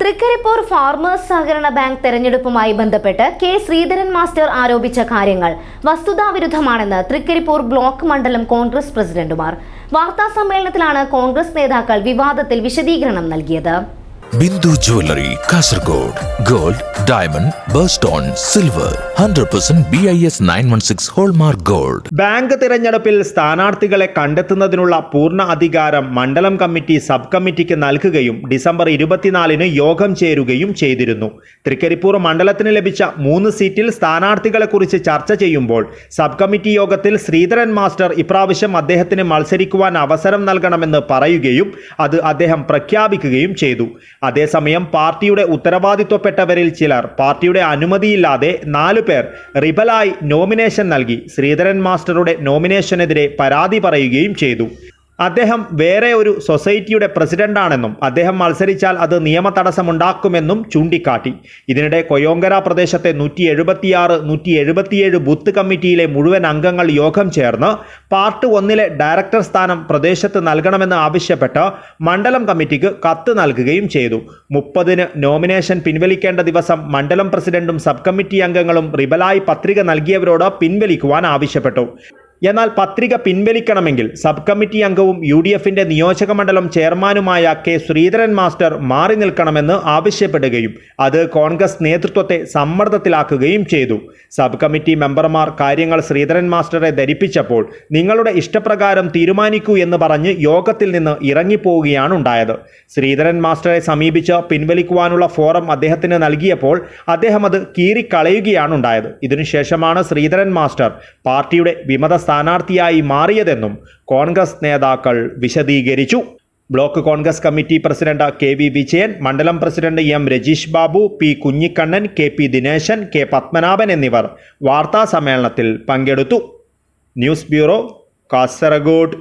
Trikaripur farmers സഹകരണ bank തെരഞ്ഞെടുപ്പുമായി ബന്ധപ്പെട്ട് കെ ശ്രീധരൻ മാസ്റ്റർ ആരോപിച്ച കാര്യങ്ങൾ വസ്തുതാവിരുദ്ധമാണെന്ന് തൃക്കരിപ്പൂർ ബ്ലോക്ക് മണ്ഡലം കോൺഗ്രസ് പ്രസിഡന്റുമാർ. വാർത്താസമ്മേളനത്തിലാണ് കോൺഗ്രസ് നേതാക്കൾ വിവാദത്തിൽ വിശദീകരണം നൽകിയത്. Bindu jewellery Kasaragod. Gold, diamond, birthstone, silver 100% BIS 916 hallmark gold. Bank തിരഞ്ഞെടുപ്പിൽ സ്ഥാനാർത്ഥികളെ കണ്ടെത്തുന്നതിനുള്ള പൂർണ്ണ അധികാരം മണ്ഡലം കമ്മിറ്റി സബ് കമ്മിറ്റിക്ക് നൽകുകയും ഡിസംബർ 24-ന് യോഗം ചേരുകയും ചെയ്തിരുന്നു. തൃക്കരിപ്പൂർ മണ്ഡലത്തിന് ലഭിച്ച 3 സീറ്റിൽ സ്ഥാനാർത്ഥികളെക്കുറിച്ച് ചർച്ച ചെയ്യുമ്പോൾ സബ് കമ്മിറ്റി യോഗത്തിൽ ശ്രീധരൻ മാസ്റ്റർ ഇപ്രാവശ്യം അദ്ദേഹത്തിന് മത്സരിക്കുവാൻ അവസരം നൽകണമെന്ന് പറയുകയും അത് അദ്ദേഹം പ്രഖ്യാപിക്കുകയും ചെയ്തു. അതേസമയം പാർട്ടിയുടെ ഉത്തരവാദിത്വപ്പെട്ടവരിൽ ചിലർ പാർട്ടിയുടെ അനുമതിയില്ലാതെ 4 പേർ റിബലായി നോമിനേഷൻ നൽകി ശ്രീധരൻ മാസ്റ്ററുടെ നോമിനേഷനെതിരെ പരാതി പറയുകയും ചെയ്തു. അദ്ദേഹം വേറെ ഒരു സൊസൈറ്റിയുടെ പ്രസിഡന്റാണെന്നും അദ്ദേഹം മത്സരിച്ചാൽ അത് നിയമ തടസ്സമുണ്ടാക്കുമെന്നും ചൂണ്ടിക്കാട്ടി. ഇതിനിടെ കൊയോങ്കര പ്രദേശത്തെ 176, 177 ബൂത്ത് കമ്മിറ്റിയിലെ മുഴുവൻ അംഗങ്ങൾ യോഗം ചേർന്ന് പാർട്ട് 1-ലെ ഡയറക്ടർ സ്ഥാനം പ്രദേശത്ത് നൽകണമെന്ന് ആവശ്യപ്പെട്ട് മണ്ഡലം കമ്മിറ്റിക്ക് കത്ത് നൽകുകയും ചെയ്തു. 30-ന് നോമിനേഷൻ പിൻവലിക്കേണ്ട ദിവസം മണ്ഡലം പ്രസിഡന്റും സബ് കമ്മിറ്റി അംഗങ്ങളും റിബലായി പത്രിക നൽകിയവരോട് പിൻവലിക്കുവാൻ ആവശ്യപ്പെട്ടു. എന്നാൽ പത്രിക പിൻവലിക്കണമെങ്കിൽ സബ് കമ്മിറ്റി അംഗവും UDFന്റെ നിയോജക മണ്ഡലം ചെയർമാനുമായ കെ ശ്രീധരൻ മാസ്റ്റർ മാറി നിൽക്കണമെന്ന് ആവശ്യപ്പെടുകയും അത് കോൺഗ്രസ് നേതൃത്വത്തെ സമ്മർദ്ദത്തിലാക്കുകയും ചെയ്തു. സബ് കമ്മിറ്റി മെമ്പർമാർ കാര്യങ്ങൾ ശ്രീധരൻ മാസ്റ്ററെ ധരിപ്പിച്ചപ്പോൾ നിങ്ങളുടെ ഇഷ്ടപ്രകാരം തീരുമാനിക്കൂ എന്ന് പറഞ്ഞ് യോഗത്തിൽ നിന്ന് ഇറങ്ങിപ്പോവുകയാണ് ഉണ്ടായത്. ശ്രീധരൻ മാസ്റ്ററെ സമീപിച്ച് പിൻവലിക്കുവാനുള്ള ഫോറം അദ്ദേഹത്തിന് നൽകിയപ്പോൾ അദ്ദേഹം അത് കീറിക്കളയുകയാണ് ഉണ്ടായത്. ഇതിനുശേഷമാണ് ശ്രീധരൻ മാസ്റ്റർ പാർട്ടിയുടെ വിമത സ്ഥാനാർത്ഥിയായി മാറിയതെന്നും കോൺഗ്രസ് നേതാക്കൾ വിശദീകരിച്ചു. Block Congress committee president KV Vijayan, മണ്ഡലം president M Rajeesh Babu, P Kunhikannan, KP Dineshan, K Padmanabhan എന്നിവർ വാർത്താ സമ്മേളനത്തിൽ പങ്കെടുത്തു. News bureau, Kasaragod.